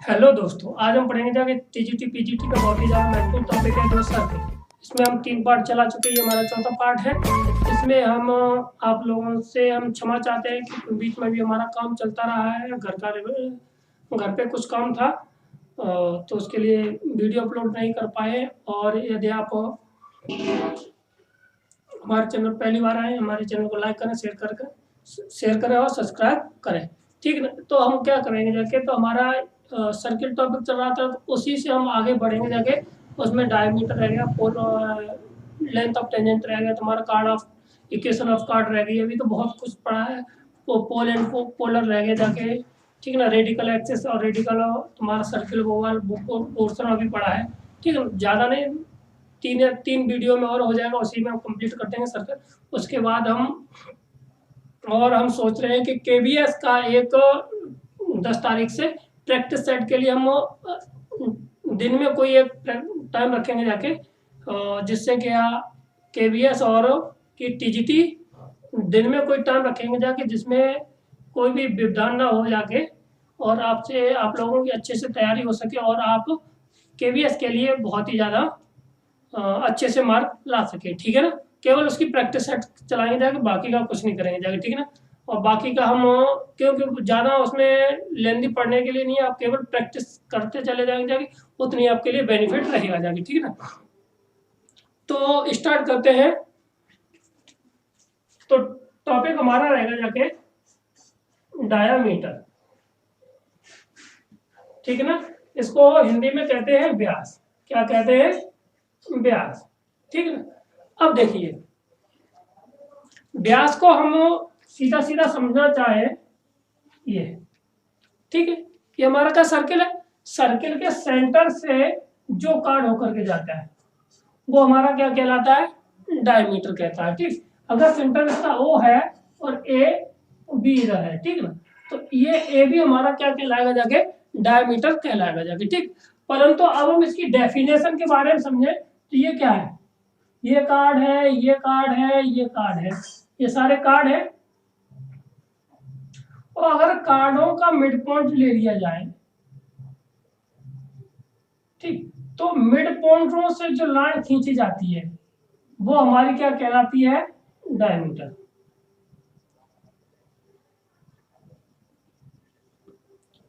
Hello दोस्तों, आज हम पढ़ेंगे जाके टीजीटी पीजीटी का बहुत ही ज़्यादा महत्वपूर्ण टॉपिक है जो सर्किल। इसमें हम 3 पार्ट चला चुके हैं, ये हमारा चौथा पार्ट है। इसमें हम आप लोगों से हम क्षमा चाहते हैं कि बीच में भी हमारा काम चलता रहा है, घर पे कुछ काम था, तो उसके लिए वीडियो अपलोड नहीं कर पाए। और यदि आप हमारे चैनल पहली बार आए, हमारे चैनल को लाइक करें, शेयर करें और सब्सक्राइब करें, ठीक है ना। तो हम क्या करेंगे जाके, तो हमारा सर्किल टॉपिक चल रहा था, तो उसी से हम आगे बढ़ेंगे जाके। उसमें डायमीटर रह गया, लेंथ ऑफ टेंजेंट रह गया, तुम्हारा card of equation of card रह गई। अभी तो बहुत कुछ पढ़ा है, वो पोल एंड पोलर रह गए जाके, ठीक है ना। रेडिकल एक्सिस और रेडिकल तुम्हारा सर्किल ओवल पोर्शन अभी पढ़ा है, ठीक है। ज़्यादा नहीं, तीन वीडियो में और हो जाएगा, उसी में हम कंप्लीट कर देंगे सर्किल। उसके बाद हम सोच रहे हैं कि केवीएस का एक 10 तारीख से प्रैक्टिस सेट के लिए हम दिन में कोई एक टाइम रखेंगे जाके, जिससे कि केवीएस और कि टीजीटी दिन में कोई टाइम रखेंगे जाके, जिसमें कोई भी व्यवधान ना हो जाके, और आप लोगों की अच्छे से तैयारी हो सके, और आप केवीएस के लिए बहुत ही ज़्यादा अच्छे से मार्क ला सके, ठीक है ना। केवल उसकी प्रैक्टिस सेट चलाएंगे जाके, बाकी का कुछ नहीं करेंगे जाके, ठीक है ना। और बाकी का हम क्योंकि ज़्यादा उसमें लेंदी पढ़ने के लिए नहीं है, आप केवल प्रैक्टिस करते चले जाएंगे जाके, उतनी आपके लिए बेनिफिट रहेगा जाके, ठीक है ना। तो स्टार्ट करते हैं। तो टॉपिक हमारा रहेगा जाके डायामीटर, ठीक है ना। इसको हिंदी में कहते हैं व्यास। क्या कहते हैं? व्यास, ठीक है ना। अब देखिए, व्यास को हम सीधा सीधा समझना चाहे, ये ठीक है, ये हमारा क्या सर्किल है। सर्किल के सेंटर से जो कार्ड होकर के जाता है वो हमारा क्या कहलाता है? डायमीटर कहता है, ठीक। अगर सेंटर इसका ओ है और ए बी इधर है, ठीक ना, तो ये ए भी हमारा क्या कहलाएगा जाके? डायमीटर कहलाएगा जाके, ठीक। परंतु अब हम इसकी डेफिनेशन के बारे में समझे, तो ये क्या है? ये कार्ड है, ये कार्ड है, ये कार्ड है, ये सारे कार्ड है। और अगर कार्डों का मिड पॉइंट ले लिया जाए, ठीक, तो मिड पॉइंटों से जो लाइन खींची जाती है वो हमारी क्या कहलाती है? डायमीटर,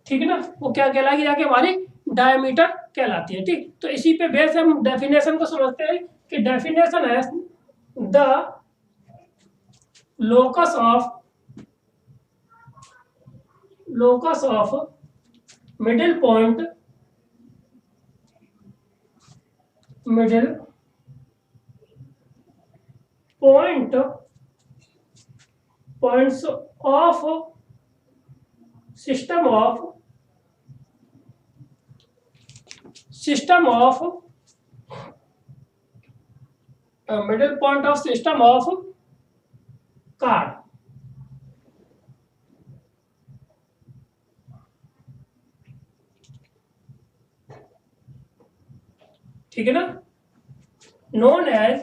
ठीक है ना। वो क्या कहलाएगी जाके? हमारी डायमीटर कहलाती है, ठीक। तो इसी पे बेस हम डेफिनेशन को समझते हैं कि डेफिनेशन है the locus of middle points of system of middle point of system of card, ठीक है ना, known as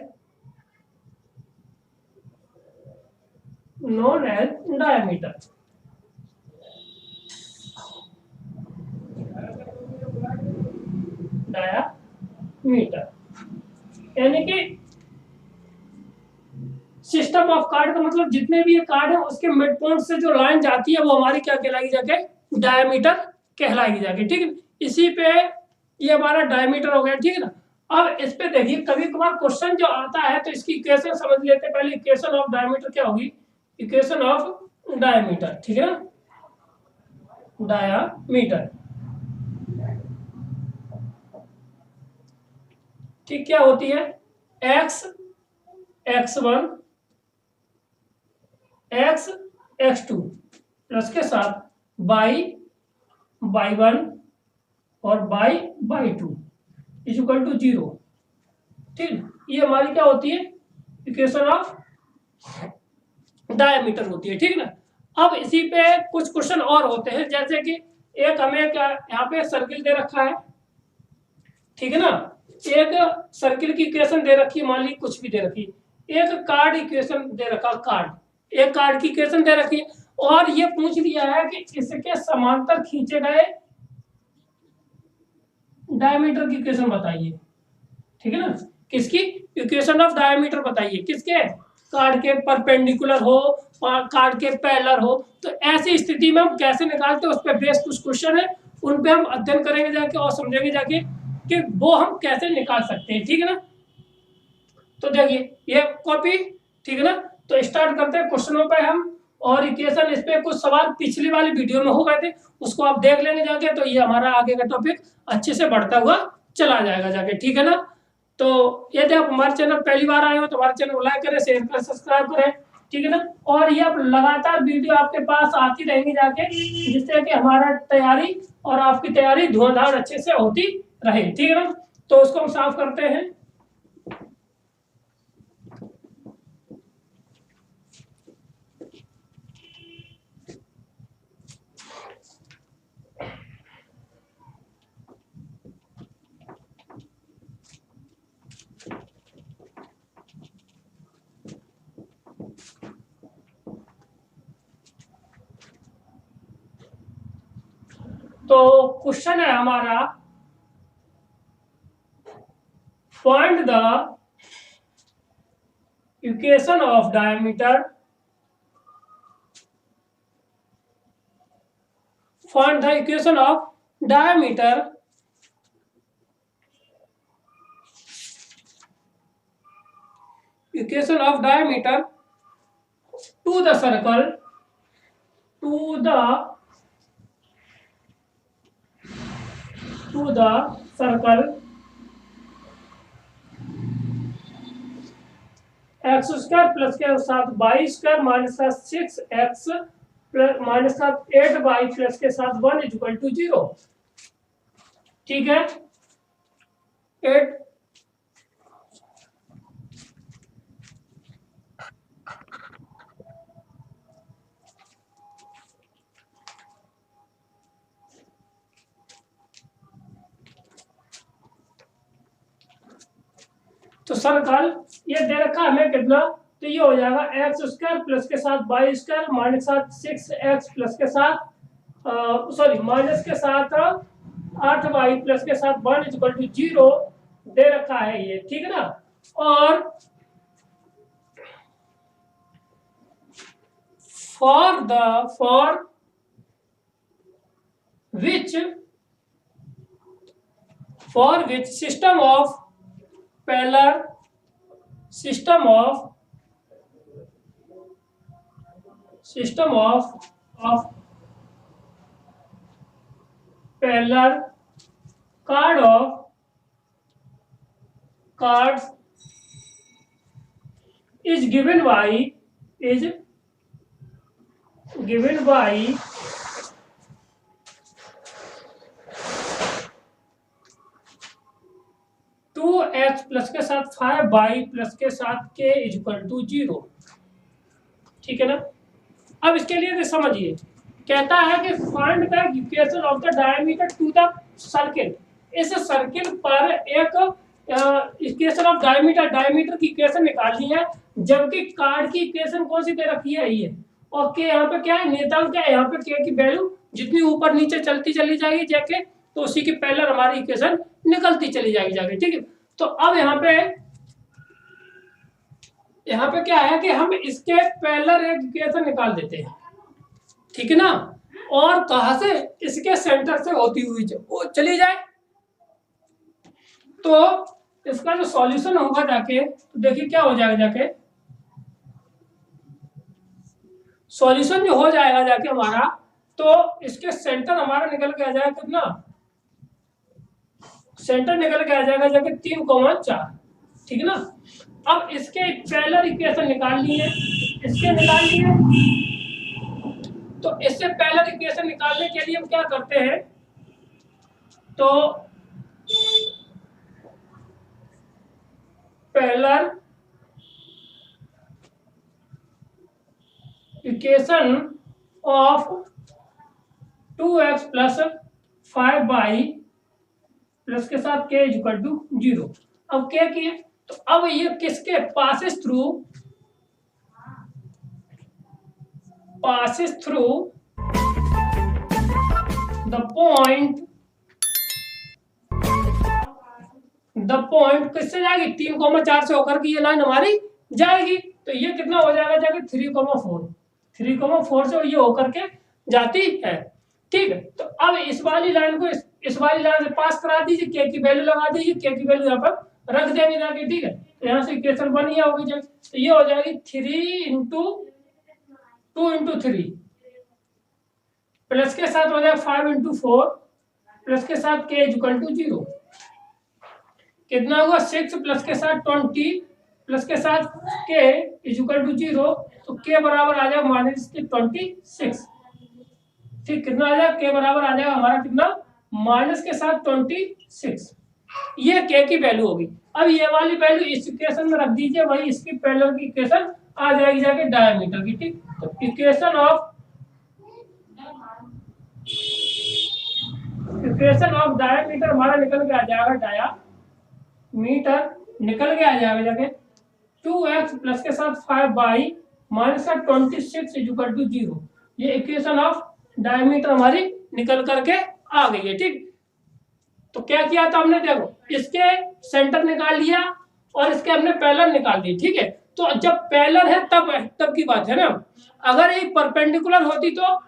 diameter, यानी कि सिस्टम ऑफ कार्ड का मतलब जितने भी ये कार्ड है उसके मिड पॉइंट से जो लाइन जाती है वो हमारी क्या कहलाएगी जाके? डायमीटर कहलाएगी जाके, ठीक है। इसी पे ये हमारा डायमीटर हो गया, ठीक है ना। अब इस पे देखिए, कभी कभार क्वेश्चन जो आता है तो इसकी इक्वेशन समझ लेते हैं पहले। इक्वेशन ऑफ डायमीटर क्या होगी? इक्वेशन ऑफ डायमीटर, ठीक है ना, डायमीटर, ठीक, क्या होती है? x1 x2 प्लस के साथ y1 और y2 इज इक्वल टू 0, ठीक। ये हमारी क्या होती है? इक्वेशन ऑफ डायमीटर होती है, ठीक ना। अब इसी पे कुछ क्वेश्चन और होते हैं, जैसे कि एक हमें क्या यहाँ पे सर्किल दे रखा है, ठीक है ना। एक सर्किल की इक्वेशन दे रखी है, मान ली कुछ भी दे रखी है। एक कार्ड इक्वेशन दे रखा, एक कार्ड की इक्वेशन दे रखी है, और ये पूछ लिया है कि इसके समांतर खींचे गए डायमीटर की इक्वेशन बताइए, ठीक है ना, किसकी इक्वेशन ऑफ डायमीटर बताइए, किसके, कार्ड के परपेंडिकुलर हो, कार्ड के पैरेलल हो। तो ऐसी स्थिति में हम कैसे निकालते हैं, उस पर बेस्ड कुछ क्वेश्चन है, उन पे हम अध्ययन करेंगे जाके और समझेंगे जाके कि वो हम कैसे निकाल सकते हैं, ठीक है ना। तो देखिए ये कॉपी, ठीक है ना। तो स्टार्ट करते हैं क्वेश्चनों पे हम, और इक्वेशन इस पे कुछ सवाल पिछली वाली वीडियो में हो गए थे, उसको आप देख लेंगे जाके, तो ये हमारा आगे का टॉपिक अच्छे से बढ़ता हुआ चला जाएगा जाके, ठीक है ना। तो यदि आप हमारे चैनल पहली बार आए हो तो हमारे चैनल को लाइक करें, शेयर करें, सब्सक्राइब करें, ठीक है ना। और ये अब लगातार वीडियो आपके पास आती रहेंगी जाके, जिससे कि हमारा तैयारी और आपकी तैयारी धुआंधार अच्छे से होती रहे, ठीक है ना। तो उसको हम साफ करते हैं। तो क्वेश्चन है हमारा, find the equation of diameter, find the equation of diameter equation of diameter to the circle, to the circle x square plus के साथ y square minus 6x plus minus 8y plus के साथ 1 equal to 0, ठीक है। 8 तो circle ये दे रखा हमें कितना, तो ये हो जाएगा एक्स स्क्वायर प्लस के साथ y square minus 6x plus के साथ सॉरी माइनस के साथ 8y प्लस के साथ 1 इक्वल टू 0 दे रखा है ये, ठीक है ना। और for which system of parallel parallel cards is given by 2x plus के साथ 5y प्लस के साथ k इक्वल टू 0, ठीक है ना। अब इसके लिए समझिए, कहता है कि find the equation of the diameter to the circle, इस सर्किल पर एक इक्वेशन ऑफ डायमीटर की इक्वेशन निकालनी है, जबकि कार्ड की इक्वेशन कौन सी दे रखी है, ये, और के यहाँ पे क्या है, नियतांक क्या है, यहाँ पे के की वैल्यू जितनी ऊपर नीचे चलती चली जाएगी जाके, तो उसी के पैरेलल हमारी इक्वेशन निकलती चली जाएगी जाके, ठीक है। तो अब यहाँ पे क्या है कि हम इसके पैरेलल एक इक्वेशन निकाल देते हैं, ठीक है ना, और कहां से, इसके सेंटर से होती हुई चली जाए। तो इसका जो सॉल्यूशन होगा जाके, तो देखिए क्या हो जाएगा जाके, सॉल्यूशन जो हो जाएगा जाके हमारा, तो इसके सेंटर हमारा निकल के आ जाएगा कितना, सेंटर निकल के आ जाएगा जाके 3,4, ठीक है ना। अब इसके पैरेलल इक्वेशन निकालनी है, इसके निकालनी है, तो इससे पैरेलल इक्वेशन निकालने के लिए हम क्या करते हैं, तो parallel equation of 2x plus 5y plus के साथ k इक्वल टू 0। अब क्या किए, तो अब ये किसके passes through the point the point किससे जाएगी, 3,4 से होकर के ये लाइन हमारी जाएगी। तो ये कितना हो जाएगा, जाके 3,4, 3,4 से ये होकर के जाती है। ठीक है, तो अब इस वाली लाइन को इस वाली लाइन से पास करा दीजिए, के की वैल्यू लगा दीजिए, के की वैल्यू यहाँ पर रख देंगे जाके। ठीक है, तो यहाँ से इक्वेशन बन गया होगी जब, तो ये हो जाएगी 3 इंटू 2 इंटू 3 प्लस के साथ हो जाएगा 5 इंटू 4 प्लस के साथ के इक्वल टू 0, कितना होगा 6 प्लस के साथ 20 प्लस के साथ के इक्वल टू 0, तो के बराबर आ जाएगा -26। ठीक, कितना आ जाएगा, के बराबर आ जाएगा हमारा कितना, माइनस के साथ 26। ये के की वैल्यू होगी। अब ये वाली वैल्यू इस इक्वेशन में रख दीजिए, वही इसकी पैरेलल की इक्वेशन आ जाएगी जाके डायमीटर की। ठीक, तो इक्वेशन ऑफ डायमीटर हमारा निकल के आ जाएगा, डायामीटर निकल के आ जाएगा जाके 2x प्लस के साथ 5y माइनस 26 इक्वल टू 0। ये इक्वेशन ऑफ डायमीटर हमारी निकल करके आ गई है। ठीक, तो क्या किया था हमने, देखो इसके सेंटर निकाल लिया और इसके हमने पैरेलल निकाल दी। ठीक है, तो जब पैरेलल है तब की बात है ना, अगर एक परपेंडिकुलर होती तो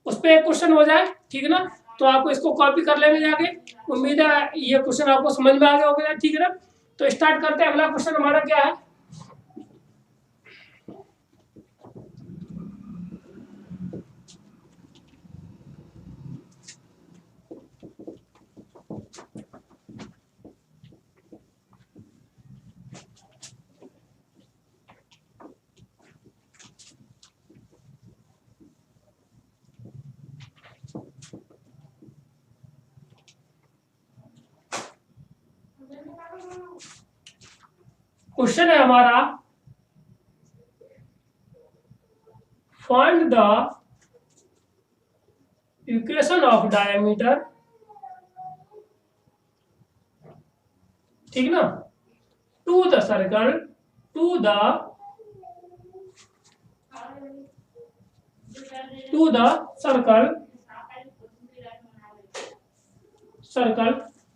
उस पर एक क्वेश्चन हो जाए। ठीक है ना, तो आपको इसको कॉपी कर लेने जाके, उम्मीद है ये क्वेश्चन आपको समझ में आ गया होगा। ठीक है ना, तो स्टार्ट करते हैं। अगला क्वेश्चन हमारा क्या है, क्वेश्चन है हमारा, find the equation of diameter. ठीक ना, to the circle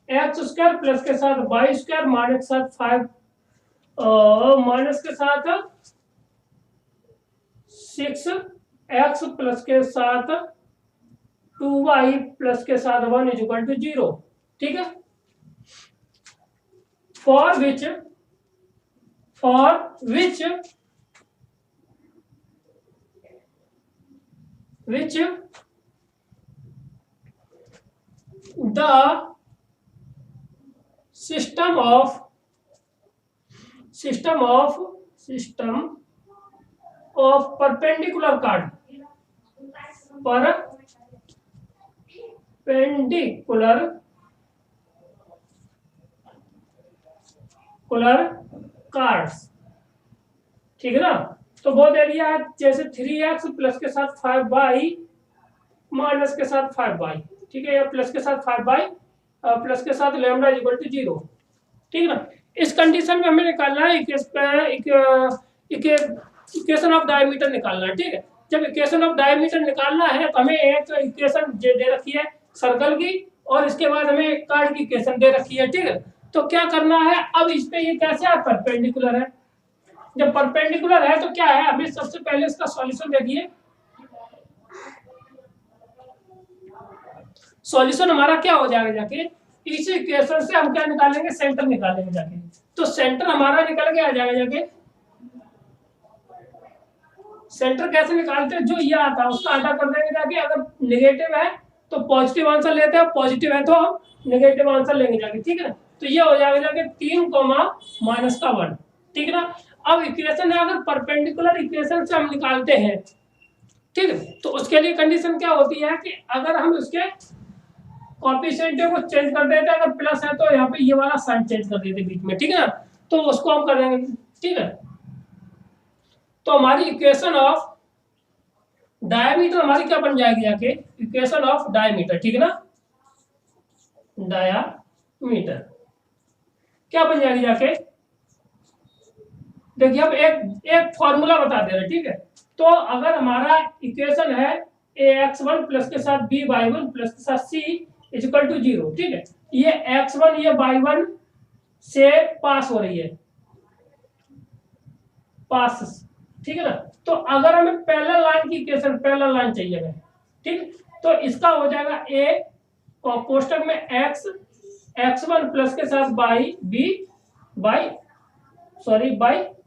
x square plus के साथ वाई स्क्वायर माइनस के साथ 5 माइनस के साथ 6x प्लस के साथ 2y प्लस के साथ 1 इक्वल टू 0। ठीक है, for which the system of perpendicular cards. ठीक है ना, तो वो दे दिया है जैसे 3x प्लस के साथ 5y माइनस के साथ 5y। ठीक है, या प्लस के साथ 5y प्लस के साथ लैम्डा इक्वल टू 0। ठीक है ना, इस कंडीशन में हमें निकालना है इक्वेशन ऑफ डायमीटर निकालना है। ठीक है, जब इक्वेशन ऑफ डायमीटर निकालना है तो हमें एक इक्वेशन दे रखी है सर्कल की, और इसके बाद हमें कार्ड की इक्वेशन दे रखी है। ठीक है, तो क्या करना है, अब इस पे ये कैसे है, परपेंडिकुलर है। जब परपेंडिकुलर है तो क्या है, हमें सबसे पहले इसका सॉल्यूशन देखिए। सॉल्यूशन हमारा क्या हो जाएगा, जाके इस इक्वेशन से हम क्या निकालेंगे, सेंटर निकालेंगे जाके। तो सेंटर हमारा निकल के आ जाएगा जाके, सेंटर कैसे निकालते हैं, जो ये आता है उसका आधा कर देंगे जाके। अगर नेगेटिव है तो पॉजिटिव आंसर लेते हैं, पॉजिटिव है तो हम नेगेटिव आंसर लेंगे जाके। ठीक है ना, तो ये हो जाएगा जाके 3 माइनस का 1। ठीक है ना, अब इक्वेशन है, अगर परपेंडिकुलर इक्वेशन से हम निकालते हैं, ठीक है, तो उसके लिए कंडीशन क्या होती है कि अगर हम उसके कोएफिशिएंट को चेंज कर देते हैं, अगर प्लस है तो यहाँ पे ये वाला साइन चेंज कर देते बीच में। ठीक है ना, तो उसको हम कर देंगे। ठीक है, तो हमारी इक्वेशन ऑफ डायमीटर हमारी क्या बन जाएगी जाके, इक्वेशन ऑफ डायमीटर। ठीक है ना, डायमीटर क्या बन जाएगी जाके, देखिए अब एक फॉर्मूला बता दे रहे। ठीक है, तो अगर हमारा इक्वेशन है ax1 प्लस के साथ by1 प्लस के साथ c इक्वल टू 0। ठीक है, ये x1 ये y1 से पास हो रही है, पास, ठीक है ना। तो अगर हमें पैरेलल लाइन की इक्वेशन, पैरेलल लाइन चाहिए हमें, ठीक, तो इसका हो जाएगा ए और कोष्टक में एक्स, x1 प्लस के साथ by b by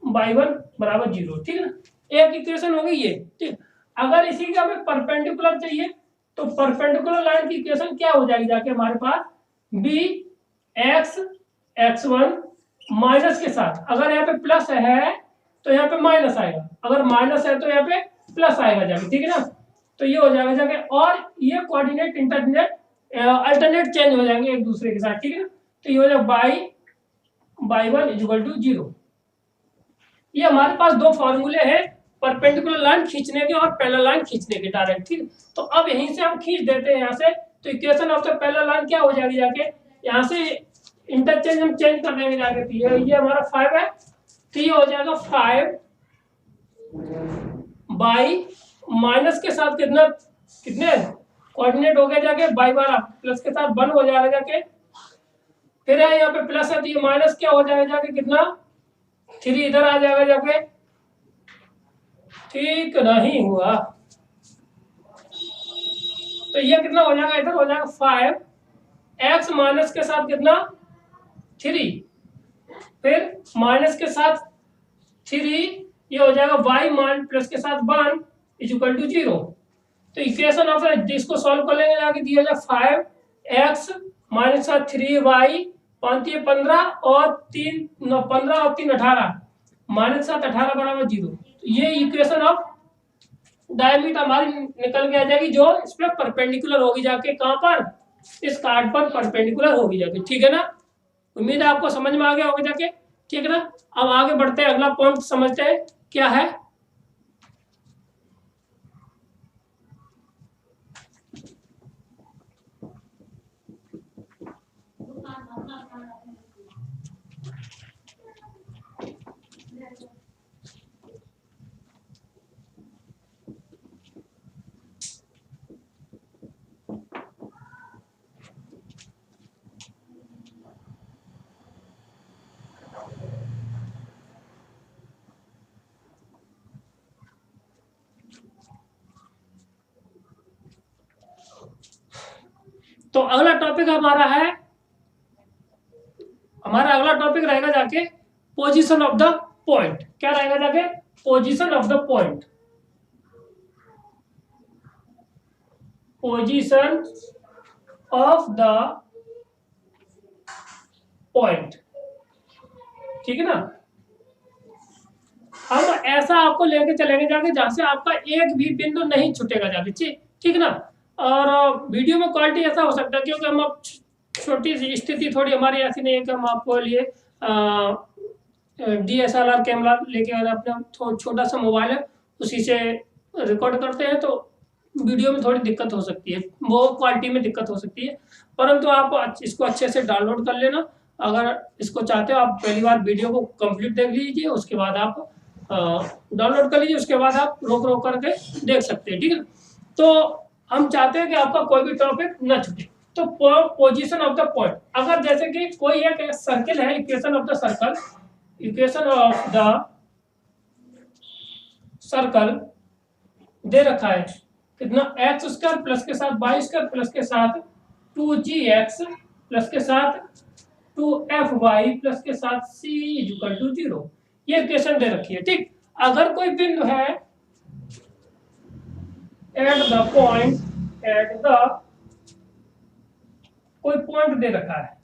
by one बराबर 0, ठीक है ना। एक इक्वेशन हो गई ये, ठीक। अगर इसी का हमें परपेंडिकुलर चाहिए तो परपेंडिकुलर लाइन की इक्वेशन क्या हो जाएगी जाके हमारे पास, बी एक्स x1 माइनस के साथ, अगर यहाँ पे प्लस है तो यहाँ पे माइनस आएगा, अगर माइनस है तो यहाँ पे प्लस आएगा जाके, ठीक है ना। तो ये हो जाएगा जाके, और ये कोऑर्डिनेट इंटरनेट अल्टरनेट चेंज हो जाएंगे एक दूसरे के साथ, ठीक है ना। तो ये हो जाएगा बाई वन इक्वल टू 0। ये हमारे पास दो फॉर्मूले हैं परपेंडिकुलर लाइन खींचने के और पैरेलल लाइन खींचने के डायरेक्ट, ठीक। तो अब यहीं से हम खींच देते हैं यहाँ से, तो equation of the parallel line क्या हो जाएगी जाके, यहाँ से इंटरचेंज हम चेंज कर देंगे जाके, ये हमारा 5 है, तो ये हो जाएगा 5 बाई माइनस के साथ कितना, कितने कोऑर्डिनेट हो गया जाके बाई वाला, प्लस के साथ 1 हो जाएगा जाके, फिर है यहाँ पे प्लस है तो ये माइनस क्या हो जाएगा जाके, कितना 3 इधर आ जाएगा जाके, ठीक नहीं हुआ। तो ये कितना हो जाएगा, इधर हो जाएगा 5 एक्स माइनस के साथ कितना 3, फिर माइनस के साथ 3, ये हो जाएगा y मान प्लस के साथ 1 इज इक्वल टू 0। तो इक्वेशन ऑफ इसको सॉल्व कर लेंगे जाके, दिया जाए 5x माइनस 3y 5 15 और 3 15 और 3 18 माइनस 7 18 बराबर 0। तो ये इक्वेशन ऑफ डायमीटर हमारी निकल के आ जाएगी, जो इस पे परपेंडिकुलर होगी जाके, कहां पर, इस कार्ड पर परपेंडिकुलर होगी जाके, ठीक है ना। उम्मीद है आपको समझ में आ गया होगा जाके, ठीक है ना। अब आगे बढ़ते हैं, अगला पॉइंट समझते हैं क्या है। तो अगला टॉपिक हमारा है, हमारा अगला टॉपिक रहेगा जाके पोजीशन ऑफ द पॉइंट। क्या रहेगा जाके, position of the point, position of the point, ठीक है ना। हम ऐसा आपको लेके चलेंगे जाके जहां से आपका एक भी बिंदु नहीं छूटेगा जाके, ठीक है ना। और वीडियो में क्वालिटी ऐसा हो सकता है क्योंकि हम अब छोटी सी स्थिति थोड़ी हमारी ऐसी नहीं है कि हम आपको लिए DSLR कैमरा लेके अगर अपना छोटा सा मोबाइल है उसी से रिकॉर्ड करते हैं तो वीडियो में थोड़ी दिक्कत हो सकती है, वो क्वालिटी में दिक्कत हो सकती है। परंतु आप इसको अच्छे से डाउनलोड कर लेना, अगर इसको चाहते हो आप पहली बार वीडियो को कंप्लीट देख लीजिए, उसके बाद आप डाउनलोड कर लीजिए, उसके बाद आप रोक रोक करके देख सकते हैं, ठीक है। तो हम चाहते हैं कि आपका कोई भी टॉपिक न छूटे। तो पोजीशन ऑफ द पॉइंट, अगर जैसे कि कोई एक सर्कल है, equation of the circle, equation of the circle दे रखा है कितना, एक्स स्क्वायर प्लस के साथ वाई स्क्वायर प्लस के साथ 2gx प्लस के साथ 2fy प्लस के साथ c इक्वल टू 0, ये इक्वेशन दे रखी है, ठीक। अगर कोई बिंदु है at the point, at the कोई पॉइंट दे रखा है,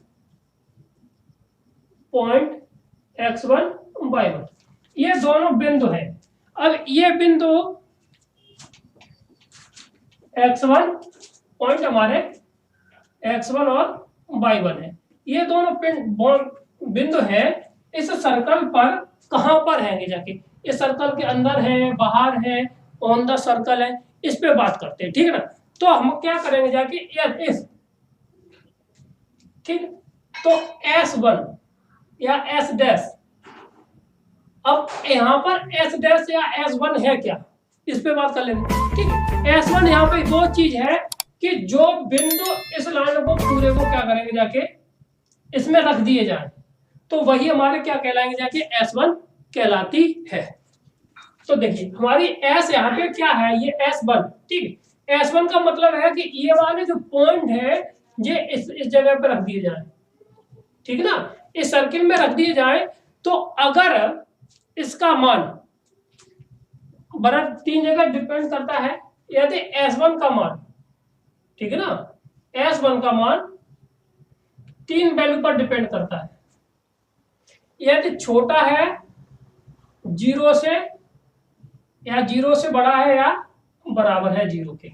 पॉइंट x1 y1, ये दोनों बिंदु हैं। अब ये बिंदु x1 पॉइंट हमारे x1 और y1 है, ये दोनों बिंदु हैं इस सर्कल पर, कहां पर है जाके, इस सर्कल के अंदर है, बाहर है, ऑन द सर्कल है, इस पे बात करते हैं, ठीक है ना। तो हम क्या करेंगे जाके, इस ठीक, तो S1 या S डैश, अब यहाँ पर S डैश या S1 है क्या, इस पे बात कर लेंगे, ठीक। S1 यहाँ पे वो चीज है कि जो बिंदु इस लाइन को पूरे को क्या करेंगे जाके इसमें रख दिए जाए, तो तो वही हमारे क्या कहलाएंगे जाके S1 कहलाती है। तो देखिए हमारी S यहाँ पे क्या है, ये S1, ठीक है। S1 का मतलब है कि ये वाले जो पॉइंट है ये इस जगह पे रख दिए जाए, ठीक है ना, इस सर्किल में रख दिए जाए। तो अगर इसका मान बराबर 3 जगह डिपेंड करता है, यदि S1 का मान, ठीक है ना, S1 का मान 3 वैल्यू पर डिपेंड करता है। यदि छोटा है 0 से, या 0 से बड़ा है, या बराबर है 0 के,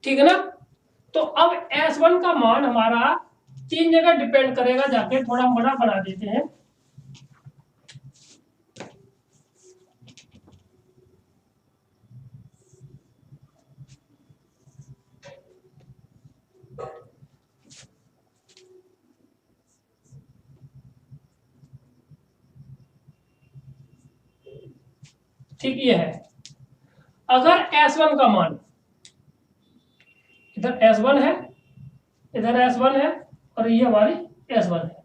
ठीक है ना। तो अब S1 का मान हमारा 3 जगह डिपेंड करेगा, जाके थोड़ा बड़ा बना देते हैं। ठीक ये है, अगर S1 का मान, इधर S1 है, इधर S1 है, और ये हमारी S1 है।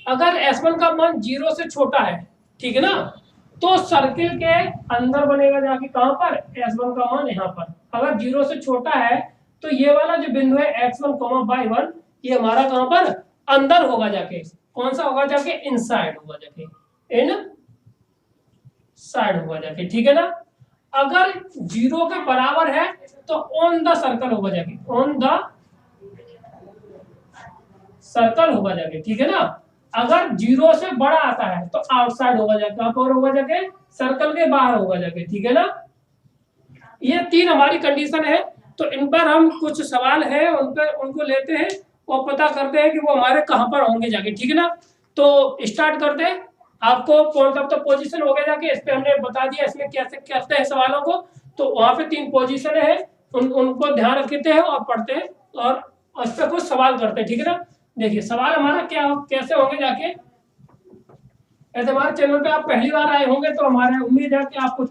अगर S1 का मान 0 से छोटा है, ठीक है ना, तो सर्किल के अंदर बनेगा जाके कहां पर, S1 का मान यहाँ पर। अगर 0 से छोटा है तो ये वाला जो बिंदु है X1, Y1, ये हमारा कहां पर, अंदर होगा जाके। कौन सा होगा जाके, इनसाइड होगा जाके, इन साइड होगा जाके, ठीक है ना। अगर 0 के बराबर है तो ऑन द सर्कल होगा जाके, ऑन द सर्कल होगा जाके, ठीक है ना। अगर 0 से बड़ा आता है तो आउटसाइड होगा जाके, कहां पर होगा जाके, सर्कल के बाहर होगा जाके, ठीक है ना। ये 3 हमारी कंडीशन है। तो इन पर हम कुछ सवाल है उन पर, उनको लेते हैं और पता करते हैं कि वो हमारे कहां पर होंगे जाके, ठीक है ना। तो स्टार्ट करते हैं। आपको पॉइंट ऑफ द पोजीशन हो गया जाके, इस पे हमने बता दिया इसमें कैसे करते हैं सवालों को। तो वहां पे 3 पोजीशन है, उनको ध्यान रखते हैं और पढ़ते हैं और उस पर कुछ सवाल करते हैं, ठीक है ना। देखिए सवाल हमारा क्या कैसे होंगे जाके, ऐसे हमारे चैनल पे आप पहली बार आए होंगे तो हमारे उम्मीद है कि आपको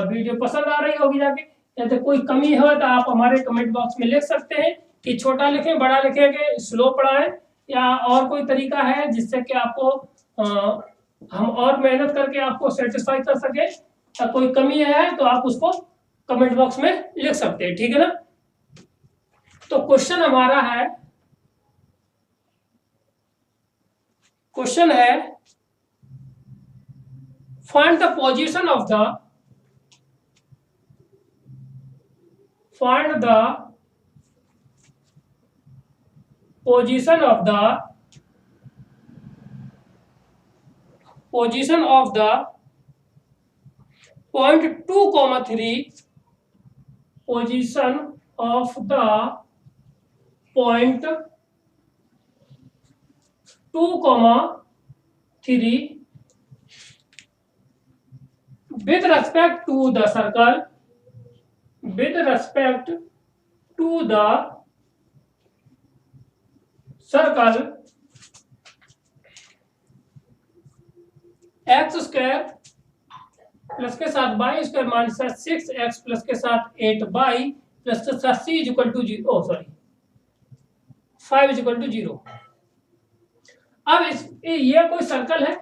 वीडियो पसंद आ रही होगी जाके। यदि कोई कमी हो तो आप हमारे कमेंट बॉक्स में लिख सकते हैं कि छोटा लिखें, बड़ा लिखें, कि स्लो पढ़ाएं, या और कोई तरीका है जिससे कि आपको हम और मेहनत करके आपको सेटिस्फाई कर सके। या कोई कमी है तो आप उसको कमेंट बॉक्स में लिख सकते हैं, ठीक है ना। तो क्वेश्चन हमारा है, क्वेश्चन है find the position of the position of the point 2,3, position of the point 2,3 with respect to the circle, with respect to the circle, x square plus के साथ y square minus 6x plus के साथ 8y plus के साथ c is equal to 0, sorry 5 is equal to 0। अब ये कोई circle है,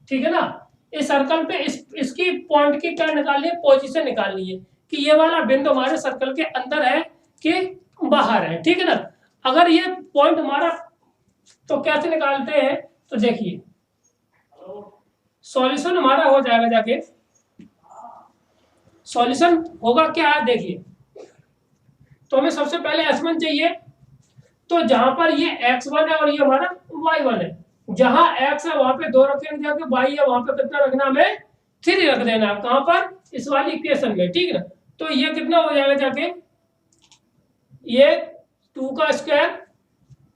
ठीक है ना। इस सर्कल पे इसकी पॉइंट की क्या निकालनी है, पोजीशन निकालनी है कि ये वाला बिंदु हमारे सर्कल के अंदर है कि बाहर है, ठीक है ना। अगर ये पॉइंट हमारा, तो कैसे निकालते हैं, तो देखिए सॉल्यूशन हमारा हो जाएगा जाके, सॉल्यूशन होगा क्या, देखिए तो हमें सबसे पहले S1 चाहिए। तो जहां पर ये X1 है और ये हमारा Y1 है, जहां x है वहां पे 2 रखेंगे जाके, y है वहां पे कितना रखना, हमें 3 रख देना। कहां पर, इस वाली इक्वेशन में, ठीक है ना। तो ये कितना हो जाएगा जाके, ये 2 का स्क्वायर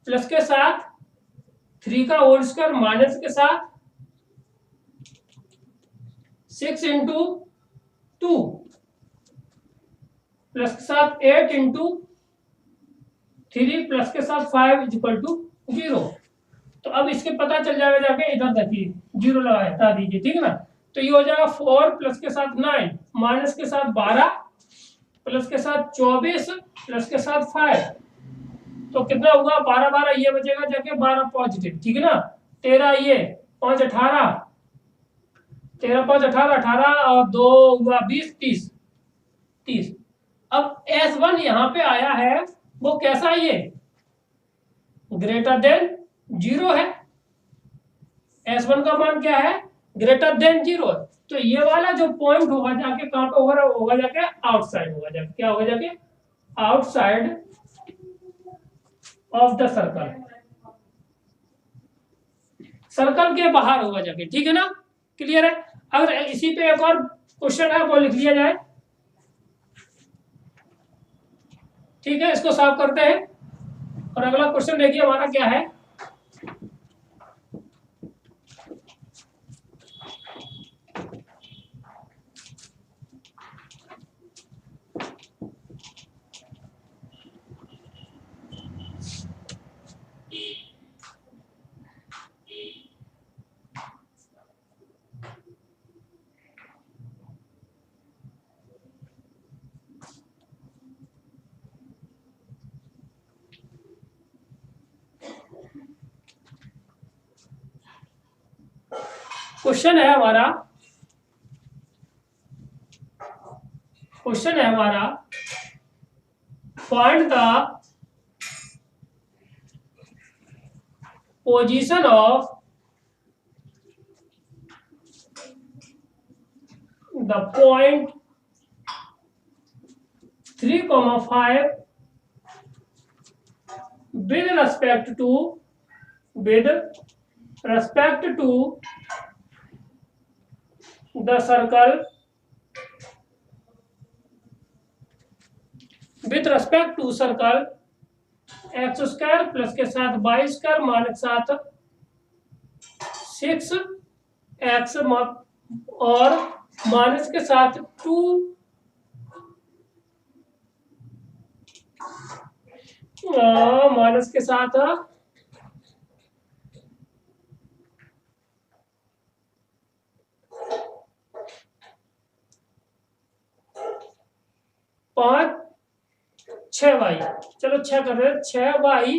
प्लस के साथ 3 का होल स्क्वायर माइनस के साथ 6 इंटू 2 प्लस के साथ 8 इंटू 3 प्लस के साथ 5 इज इक्वल टू 0। तो अब इसके पता चल जाएगा जाके, इधर देखिए 0 लगाए, हटा दीजिए, ठीक है ना। तो ये हो जाएगा 4 प्लस के साथ 9 माइनस के साथ 12 प्लस के साथ 24 प्लस के साथ 5, तो कितना हुआ 12 12, ये बचेगा जाके 12 पॉजिटिव, ठीक है ना। 13 ये 5 18, 13 5 18, 18 और 2 हुआ 20 30 30। अब S1 यहाँ पे आया है, वो कैसा है, ये ग्रेटर देन 0 है। S1 का मान क्या है, ग्रेटर देन 0। तो ये वाला जो पॉइंट होगा जाके कहां पे होगा, होगा जाके आउटसाइड होगा, जाके क्या होगा, जाके outside of the circle, circle के बाहर होगा जाके, ठीक है ना। क्लियर है। अगर इसी पे एक और क्वेश्चन है वो लिख लिया जाए, ठीक है, इसको सॉल्व करते हैं। और अगला क्वेश्चन देखिए हमारा क्या है, क्वेश्चन है हमारा, क्वेश्चन है हमारा, find the position of the point 3,5 with respect to the circle, with respect to circle x square plus के साथ y स्क्वायर माइनस 7 6x और माइनस के साथ 2 माइनस के साथ 5 6y, चलो 6 कर रहे हैं, 6y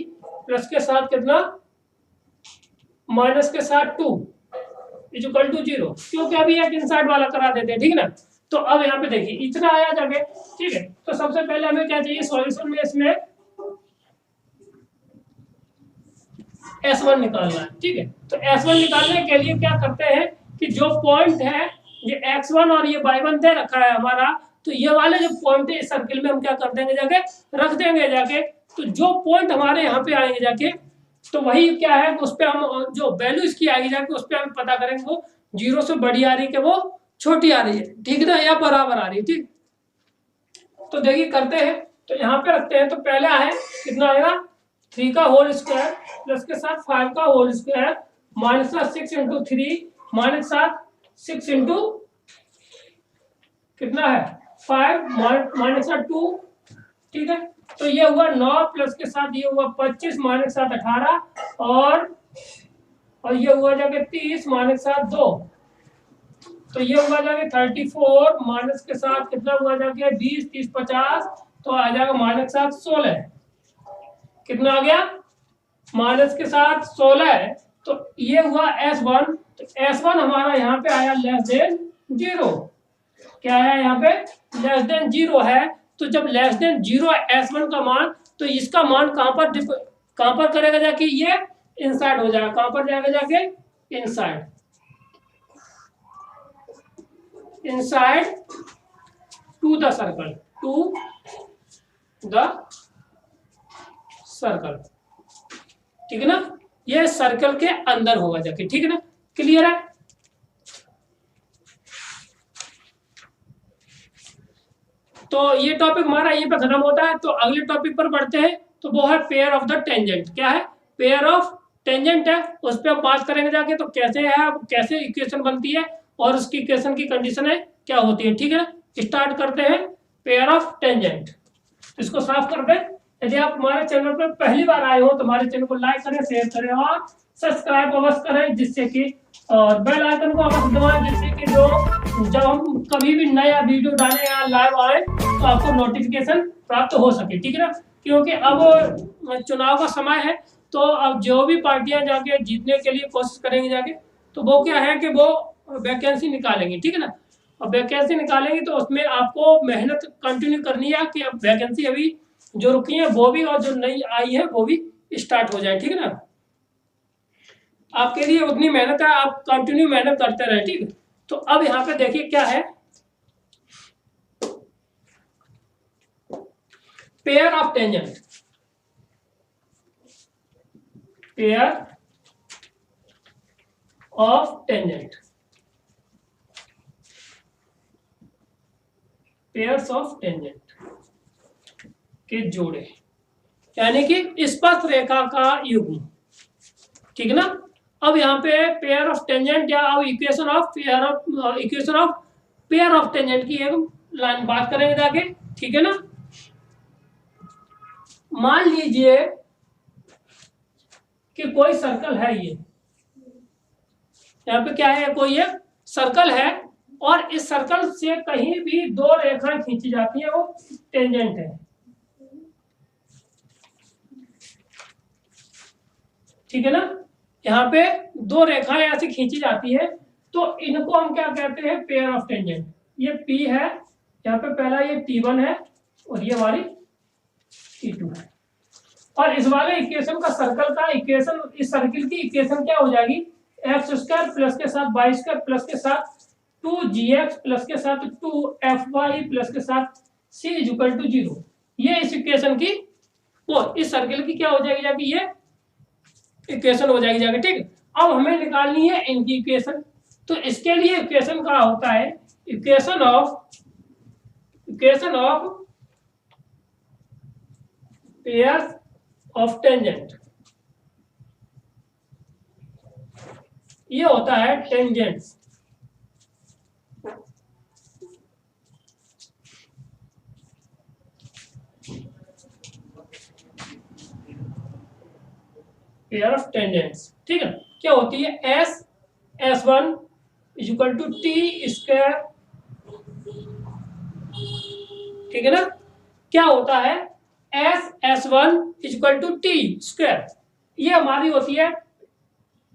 प्लस के साथ कितना, माइनस के साथ 2 इक्वल टू 0, क्योंकि अभी एक इनसाइड वाला करा देते हैं, ठीक है ना। तो अब यहाँ पे देखिए इतना आया जाके, ठीक है। तो सबसे पहले हमें क्या चाहिए सॉल्यूशन में, इसमें S1 निकालना है, ठीक है। तो S1 निकालने के लिए क्या करते हैं कि जो पॉइंट है ये x1 और ये y1 दे रखा है हमारा, तो ये वाले जो पॉइंट है इस सर्किल में हम क्या कर देंगे, जाके रख देंगे जाके। तो जो पॉइंट हमारे यहाँ पे आएंगे जाके, तो वही क्या है, उस पे हम जो वैल्यू इसकी आएगी जाके उस पे हम पता करेंगे वो 0 से बड़ी आ रही है कि वो छोटी आ रही है, ठीक है ना, या बराबर आ रही है, ठीक। तो देखिए करते हैं, तो यहाँ पे रखते हैं। तो पहला है कितना आएगा, 3 का होल स्क्वायर प्लस के साथ 5 का whole square minus 6 into 3 minus 6 into कितना है 5 माइनस 2, ठीक है। तो ये हुआ 9 प्लस के साथ ये हुआ 25 माइनस 7 18 और ये हुआ जाके 30 माइनस 7 2, तो ये हुआ जाके 34 माइनस के साथ कितना हुआ जाके 20 30 50, तो आ जाएगा माइनस 7 16, कितना आ गया माइनस के साथ 16 है। तो ये हुआ S1, तो S1 हमारा यहाँ पे आया लेस देन 0, क्या है यहाँ पे लेस देन 0 है। तो जब लेस देन 0 S1 का मान, तो इसका मान कहां पर करेगा जाके, ये इनसाइड हो जाएगा, कहां पर जाएगा जाके inside, inside to the circle, to the circle, ठीक है ना, ये सर्कल के अंदर होगा जाके, ठीक है ना। क्लियर है। तो ये टॉपिक हमारा यहीं पे खत्म होता है। तो अगले टॉपिक पर बढ़ते हैं, तो वो है पेयर ऑफ द टेंजेंट। क्या है, पेयर ऑफ टेंजेंट है, उस पर हम बात करेंगे जाके। तो कैसे है, कैसे इक्वेशन बनती है और उसकी इक्वेशन की कंडीशन है क्या होती है, ठीक है। स्टार्ट करते हैं पेयर ऑफ टेंजेंट, इसको साफ कर दें। यदि आप हमारे चैनल पर पहली बार आए हो तो हमारे चैनल को लाइक करें, शेयर करें और सब्सक्राइब अवश्य करें, जिससे कि और बेल आइकन को अवश्य दबाएं, जिससे कि जब हम कभी भी नया वीडियो डालें या लाइव आए तो आपको नोटिफिकेशन प्राप्त हो सके, ठीक है ना। क्योंकि अब चुनाव का समय है, तो अब जो भी पार्टियां जाके जीतने के लिए कोशिश करेंगी जाके, तो वो क्या है कि वो वैकेंसी निकालेंगी, ठीक है ना। और वैकेंसी निकालेंगी तो उसमें आपको मेहनत कंटिन्यू करनी है कि अब वैकेंसी अभी जो रुकी है वो भी, और जो नई आई है वो भी स्टार्ट हो जाए, ठीक है ना। आपके लिए उतनी मेहनत है, आप कंटिन्यू मेहनत करते रहे, ठीक है। तो अब यहाँ पे देखिए क्या है, pair of tangent, pair of tangent, pairs of tangent के जोड़े, यानी कि स्पर्श रेखा का युग्म, ठीक है ना। अब यहाँ पे पेयर ऑफ टेंजेंट या अब equation of pair of tangent की एक लाइन बात करेंगे जाके, ठीक है ना। मान लीजिए कि कोई सर्कल है, ये यहाँ पे क्या है, कोई एक सर्कल है, और इस सर्कल से कहीं भी दो रेखाएं खींची जाती है, वो टेंजेंट है, ठीक है ना। यहाँ पे दो रेखाएं ऐसे खींची जाती है, तो इनको हम क्या कहते हैं, पेयर ऑफ टेंजेंट। ये P है, यहाँ पे पहला ये T1 है, और ये हमारी T2 है। और इस वाले इक्वेशन का, सर्कल का इक्वेशन, इस सर्कल की इक्वेशन क्या हो जाएगी, एक्स स्क्वायर प्लस के साथ वाई स्क्वायर प्लस के साथ 2gx प्लस के साथ 2fy प्लस के साथ c इज इक्वल टू 0। ये इस इक्वेशन की, वो इस सर्कल की क्या हो जाएगी जाके, ये इक्वेशन हो जाएगी जाके, ठीक। अब हमें निकालनी है इनकी इक्वेशन, तो इसके लिए इक्वेशन का होता है equation of pair of tangent, ये होता है टेंजेंट्स, पेयर ऑफ टेंजेंट्स, ठीक है। क्या होती है, S1 is equal to t square, ठीक है ना। क्या होता है, S1 is equal to t square, ये हमारी होती है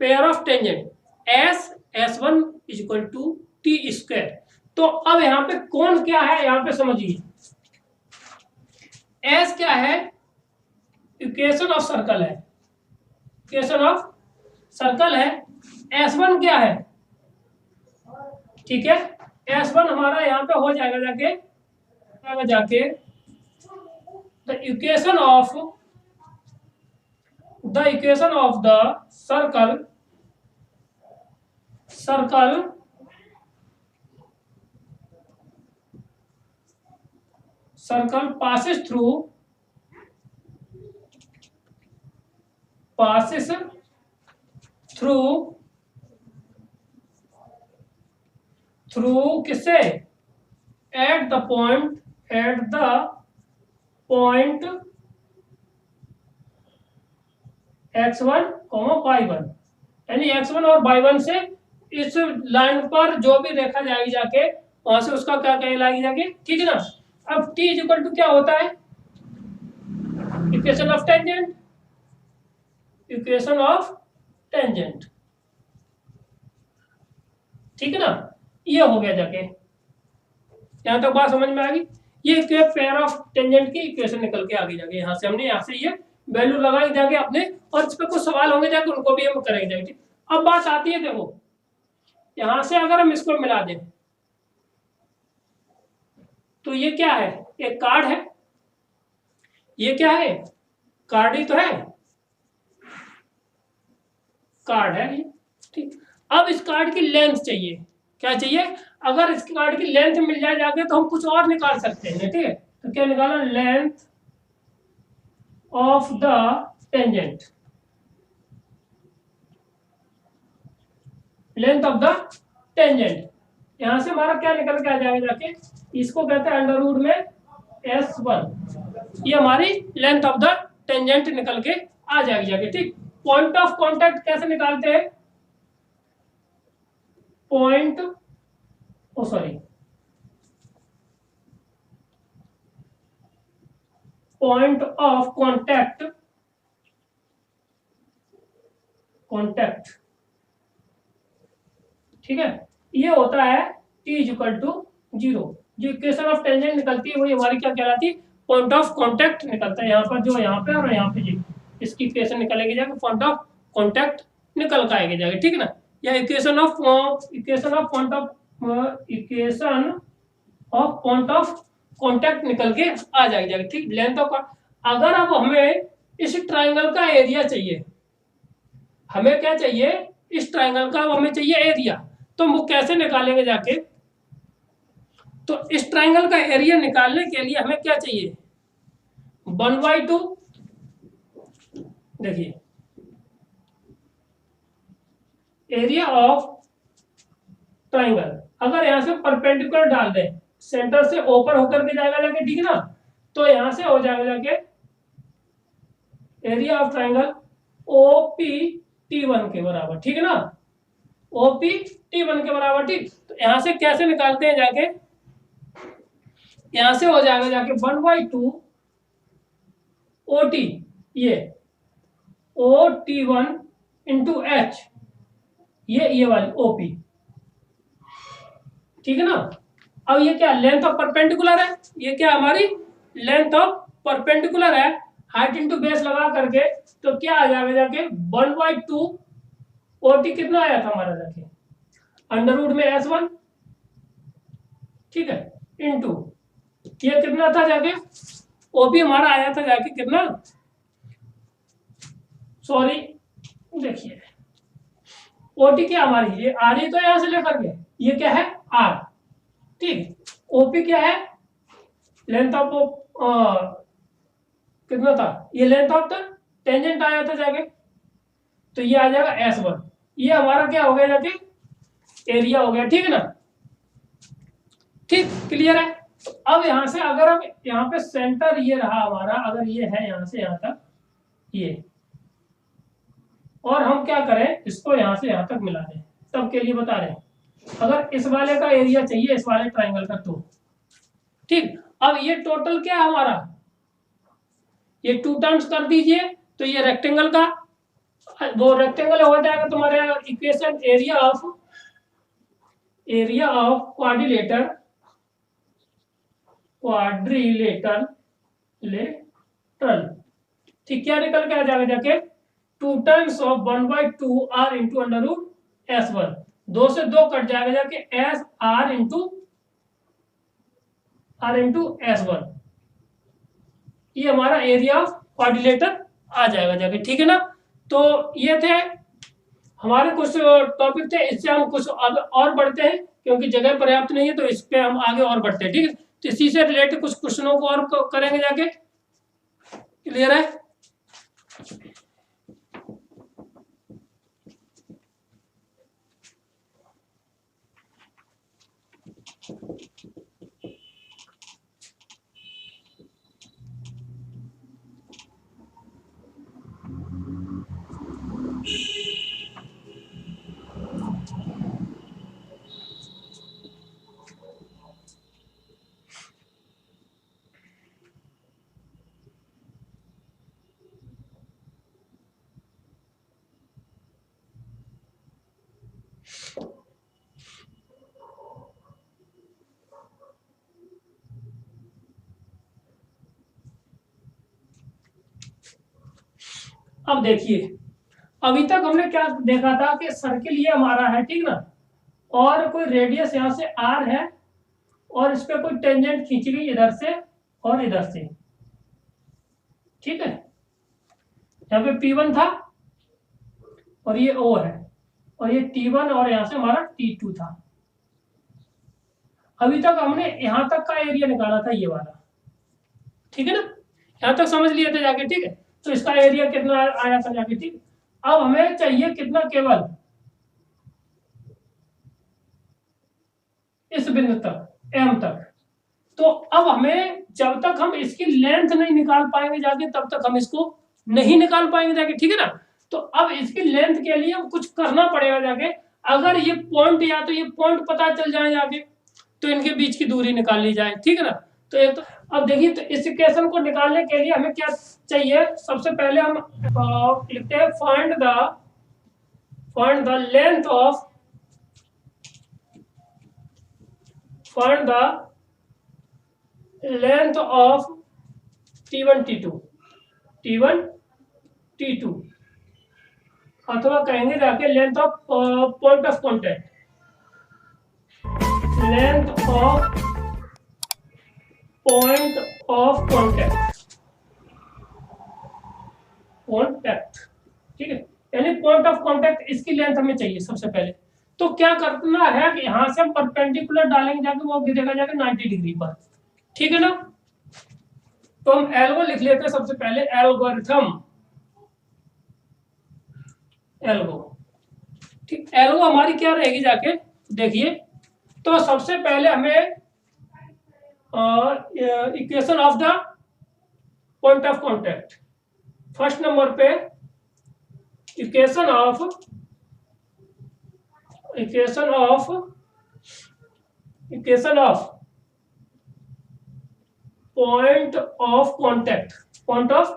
pair of tangent, S1 is equal to t square. तो अब यहाँ पे कौन क्या है, यहाँ पे समझिए, S क्या है, इक्वेशन ऑफ सर्कल है, इक्वेशन ऑफ सर्कल है। S1 क्या है, ठीक है, S1 हमारा यहाँ पे हो जाएगा जाके the equation of the circle passes through किससे, at the point x1, y1, यानी x1 और y1 से इस लाइन पर जो भी रेखा जाएगी जाके, वहां से उसका क्या कहलाएगी जाके, ठीक है ना। अब t इज इक्वल टू क्या होता है, इक्वेशन ऑफ टेंजेंट, ठीक है ना। ये हो गया जाके, यहां तक बात समझ में आ गई। ये पेयर ऑफ टेंजेंट की इक्वेशन निकल के आ गई जाके, यहाँ से हमने यहाँ से ये वैल्यू लगाई जाके अपने, और इस पे कुछ सवाल होंगे जाके, उनको भी हम करेंगे जाके। अब बात आती है, देखो यहां से अगर हम इसको मिला दें, तो ये क्या है, एक कार्ड है, ये क्या है, कार्ड ही तो है, कार्ड है ये, ठीक। अब इस कार्ड की लेंथ चाहिए, क्या चाहिए, अगर इस कार्ड की लेंथ मिल जाए जाके तो हम कुछ और निकाल सकते हैं, ठीक है। तो क्या निकाला, length of the tangent, length of the tangent, यहां से हमारा क्या निकल के आ जाएगा जाके, इसको कहते हैं अंडर रूट में S1, ये हमारी लेंथ ऑफ द टेंजेंट निकल के आ जाएगी जाके, ठीक। पॉइंट ऑफ कांटेक्ट कैसे निकालते हैं, पॉइंट पॉइंट ऑफ कॉन्टैक्ट, ठीक है, ये होता है t इक्वल टू 0। जो इक्वेशन ऑफ टेंजेंट निकलती है वही हमारी क्या कहलाती है, पॉइंट ऑफ कॉन्टैक्ट निकलता है। यहाँ पर जो यहाँ पे और यहाँ पे जी इसकी इक्वेशन निकलेगी जाके पॉइंट ऑफ कॉन्टैक्ट निकल के आएगी जाएगी, ठीक है ना। या equation of point of contact निकल के आ जाएगी, ठीक। लेंथ ऑफ, अगर अब हमें इस ट्राइंगल का एरिया चाहिए, हमें क्या चाहिए, इस ट्राइंगल का हमें चाहिए एरिया, तो हम वो कैसे निकालेंगे जाके, तो इस ट्राइंगल का एरिया निकालने के लिए हमें क्या चाहिए, 1/2, देखिए एरिया ऑफ ट्राइंगल, अगर यहां से परपेंडिकुलर डाल दें, सेंटर से ऊपर होकर के जाएगा जाके, ठीक है ना, तो यहां से हो जाएगा जाके एरिया ऑफ ट्राइंगल OPT1 के बराबर, ठीक है ना, OPT1 के बराबर, ठीक। तो यहां से कैसे निकालते हैं जाके, यहां से हो जाएगा जाके 1/2 OT, ये OT1 इंटू H, ये वाली OP, ठीक है ना। अब ये क्या, लेंथ ऑफ परपेंडिकुलर है, ये क्या हमारी लेंथ ऑफ परपेंडिकुलर है, हाइट इंटू बेस लगा करके, तो क्या आ जाएगा जाके 1/2 OT कितना आया था हमारा जाके, अंडर रूट में S1, ठीक है, इंटू ये कितना था जाके, OP हमारा आया था जाके कितना, सॉरी देखिए OT क्या हमारी, ये आ रही तो यहां से लेकर के, ये क्या है R, ठीक। OP क्या है, लेंथ ऑफ कितना था, ये लेंथ ऑफ द टेंजेंट आया था जाके, तो ये आ जाएगा S1, ये हमारा क्या हो गया जाके, एरिया हो गया, ठीक है ना, ठीक, क्लियर है। तो अब यहां से अगर हम यहाँ पे सेंटर ये रहा हमारा, अगर ये है यहां से यहां तक ये, और हम क्या करें, इसको यहां से यहां तक मिला दें, तब के लिए बता रहे हैं, अगर इस वाले का एरिया चाहिए इस वाले ट्राइंगल का, तो ठीक। अब ये टोटल क्या है हमारा, ये 2 टर्म्स कर दीजिए, तो ये रेक्टेंगल का वो रेक्टेंगल हो जाएगा तुम्हारे इक्वेशन, एरिया ऑफ क्वाड्रिलेटरल ठीक, क्या निकल के आ जाएगा जाके, 2 times of 1/2 R into under root S1, 2 से 2 कट जाएगा जाके S R इंटू S1, ये हमारा एरिया ऑफ क्वाड्रिलेटर आ जाएगा जाके, ठीक है ना। तो ये थे हमारे कुछ टॉपिक थे, इससे हम कुछ और बढ़ते हैं, क्योंकि जगह पर्याप्त नहीं है, तो इस पे हम आगे और बढ़ते हैं, ठीक है। तो इसी से रिलेटेड कुछ क्वेश्चनों को और करेंगे जाके, क्लियर है। अब देखिए, अभी तक हमने क्या देखा था कि सर्किल ये हमारा है, ठीक ना, और कोई रेडियस यहां से R है, और इस पे कोई टेंजेंट खींच गई इधर से और इधर से, ठीक है। यहाँ पे P1 था और ये O है, और ये T1 और यहां से हमारा T2 था। अभी तक हमने यहां तक का एरिया निकाला था, ये वाला, ठीक है ना, यहां तक समझ लिए थे जाके, ठीक है। तो इसका एरिया कितना आया था जाके, ठीक। अब हमें चाहिए कितना, केवल इस बिंदु तक, M तक। तो अब हमें जब तक हम इसकी लेंथ नहीं निकाल पाएंगे जाके, तब तक हम इसको नहीं निकाल पाएंगे जाके, ठीक है ना। तो अब इसकी लेंथ के लिए हम कुछ करना पड़ेगा जाके, अगर ये पॉइंट या तो ये पॉइंट पता चल जाए जाके, तो इनके बीच की दूरी निकाल ली जाए, ठीक है ना। तो एक तो अब देखिए, तो इस इक्वेशन को निकालने के लिए हमें क्या चाहिए, सबसे पहले हम लिखते हैं find the length of T1 T2 अथवा कहेंगे जाके length of point of contact, length of point of contact, ठीक है, यानी पॉइंट ऑफ कॉन्टैक्ट इसकी लेंथ हमें चाहिए सबसे पहले। तो क्या करना है कि यहां से हम परपेंडिकुलर डालेंगे जाके, वो गिरेगा जाके 90 डिग्री पर, ठीक है ना। तो हम एल्गो लिख लेते हैं सबसे पहले, एल्गो, ठीक, एल्गो हमारी क्या रहेगी जाके देखिए। तो सबसे पहले हमें equation of the point of contact, first number पे equation of point of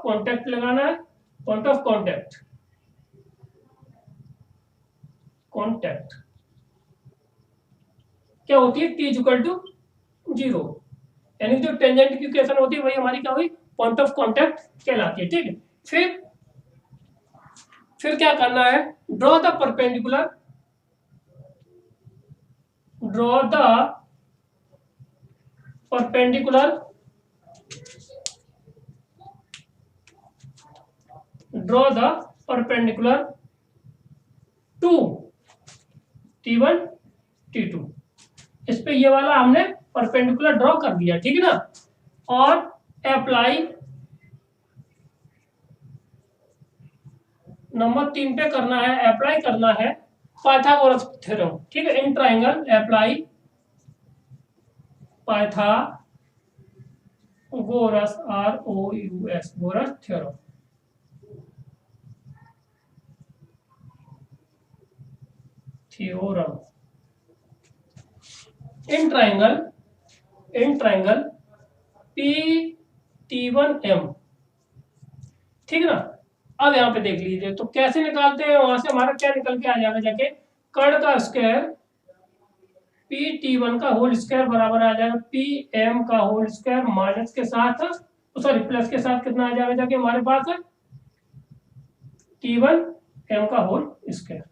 contact लगाना है, पॉइंट ऑफ कॉन्टैक्ट क्या होती है, T इक्वल टू 0, यानी जो टेंजेंट की इक्वेशन होती है वही हमारी क्या हुई, पॉइंट ऑफ कॉन्टैक्ट कहलाती है, ठीक है। फिर क्या करना है, draw the perpendicular to T1 T2, इस पे ये वाला हमने परपेंडिकुलर ड्रॉ कर दिया, ठीक है ना। और अप्लाई नंबर 3 पे करना है, अप्लाई करना है पाइथागोरस थ्योरम, ठीक है, इन ट्राइंगल अप्लाई पाइथागोरस गोरस थ्योरम, इन ट्राइंगल PT1M, ठीक है ना। अब यहाँ पे देख लीजिए, तो कैसे निकालते हैं, वहां से हमारा क्या निकल के आ जाएगा जाके, कर्ण का स्क्वायर PT1 का होल स्क्वायर बराबर आ जाएगा PM का होल स्क्वायर माइनस के साथ, सॉरी प्लस के साथ कितना आ जाएगा जाके हमारे पास है T1M का होल स्क्वायर।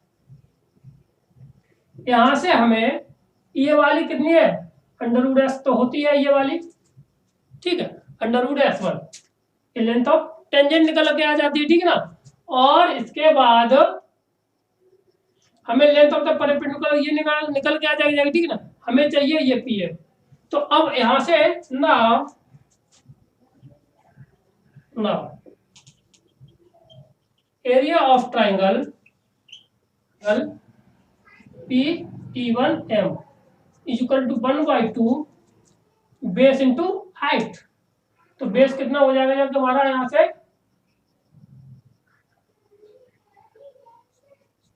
यहां से हमें ये वाली कितनी है, √S तो होती है ये वाली, ठीक है, √S1 ये लेंथ ऑफ टेंजेंट निकल के आ जाती है, ठीक है ना। और इसके बाद हमें लेंथ ऑफ द परपेंडिकुलर ये निकल के आ जाएगी, ठीक है ना। हमें चाहिए ये PM। तो अब यहां से ना area of triangle PT1M is equal to 1/2 base into height. तो बेस कितना हो जाएगा जब हमारा यहां से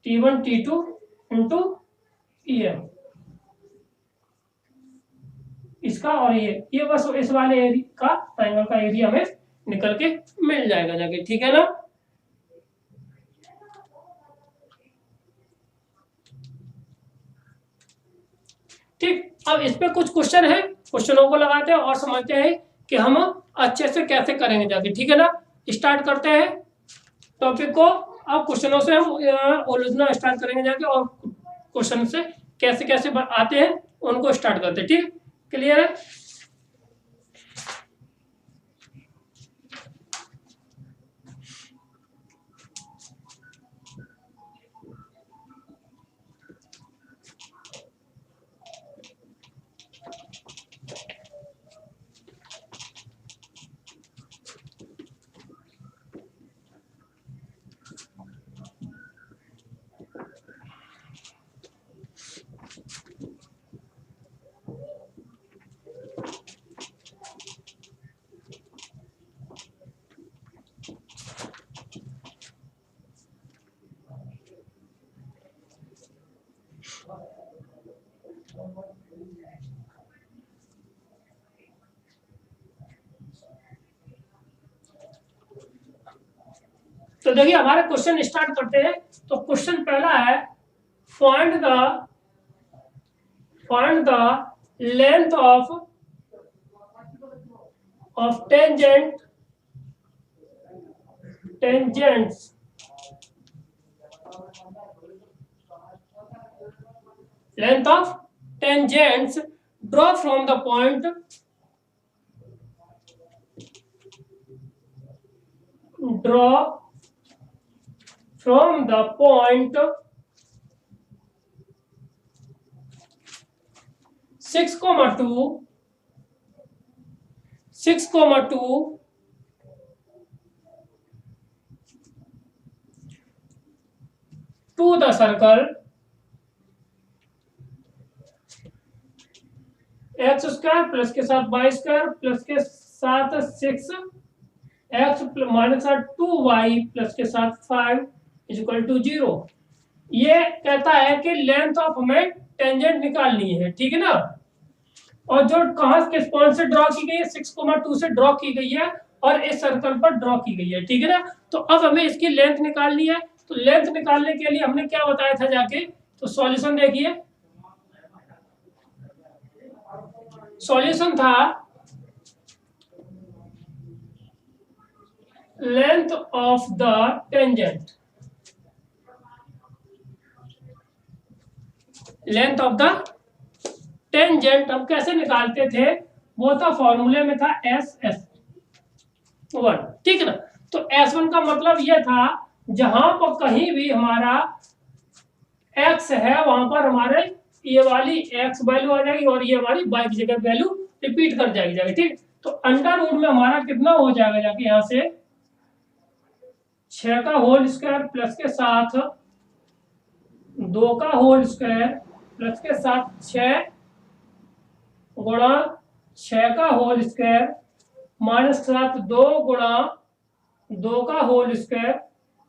T1 T2 इंटू PM, इसका और ये बस इस वाले एरिया का ट्राइंगल का एरिया हमें निकल के मिल जाएगा जाके, ठीक है ना। ठीक, अब इस पे कुछ क्वेश्चन है, क्वेश्चनों को लगाते हैं और समझते हैं कि हम अच्छे से कैसे करेंगे जाके, ठीक है ना। स्टार्ट करते हैं टॉपिक को। अब क्वेश्चनों से हम उलझना स्टार्ट करेंगे जाके, और क्वेश्चन से कैसे कैसे आते हैं उनको स्टार्ट करते हैं, ठीक, क्लियर है। तो देखिए हमारे क्वेश्चन स्टार्ट करते हैं। तो क्वेश्चन पहला है, find the length of tangents length of tangents draw from the point draw from the point 6,2 to the circle x square plus के साथ वाई स्क्वायर प्लस के साथ 6 एक्स माइनस 2y प्लस के साथ 5 इज इक्वल टू 0। ये कहता है कि लेंथ ऑफ हमें टेंजेंट निकालनी है, ठीक है ना। और जो कहां किस पॉइंट से ड्रॉ की गई है, 6,2 से ड्रॉ की गई है और इस सर्कल पर ड्रॉ की गई है, ठीक है ना। तो अब हमें इसकी लेंथ निकालनी है। तो लेंथ निकालने के लिए हमने क्या बताया था जाके, तो सॉल्यूशन देखिए। सॉल्यूशन था length of the tangent, length of the tangent हम कैसे निकालते थे, वो था फॉर्मूले में था S1, ठीक है ना। तो S1 का मतलब ये था जहां पर कहीं भी हमारा x है वहां पर हमारे ये वाली x वैल्यू आ जाएगी और ये हमारी y की जगह वैल्यू रिपीट कर जाएगी, ठीक। तो अंडर रूट में हमारा कितना हो जाएगा जाके यहां से 6 का होल स्क्वायर प्लस के साथ 2 का होल स्क्वायर प्लस के साथ 6 गुणा 6 का होल स्क्वायर माइनस के साथ 2 गुणा 2 का होल स्क्वायर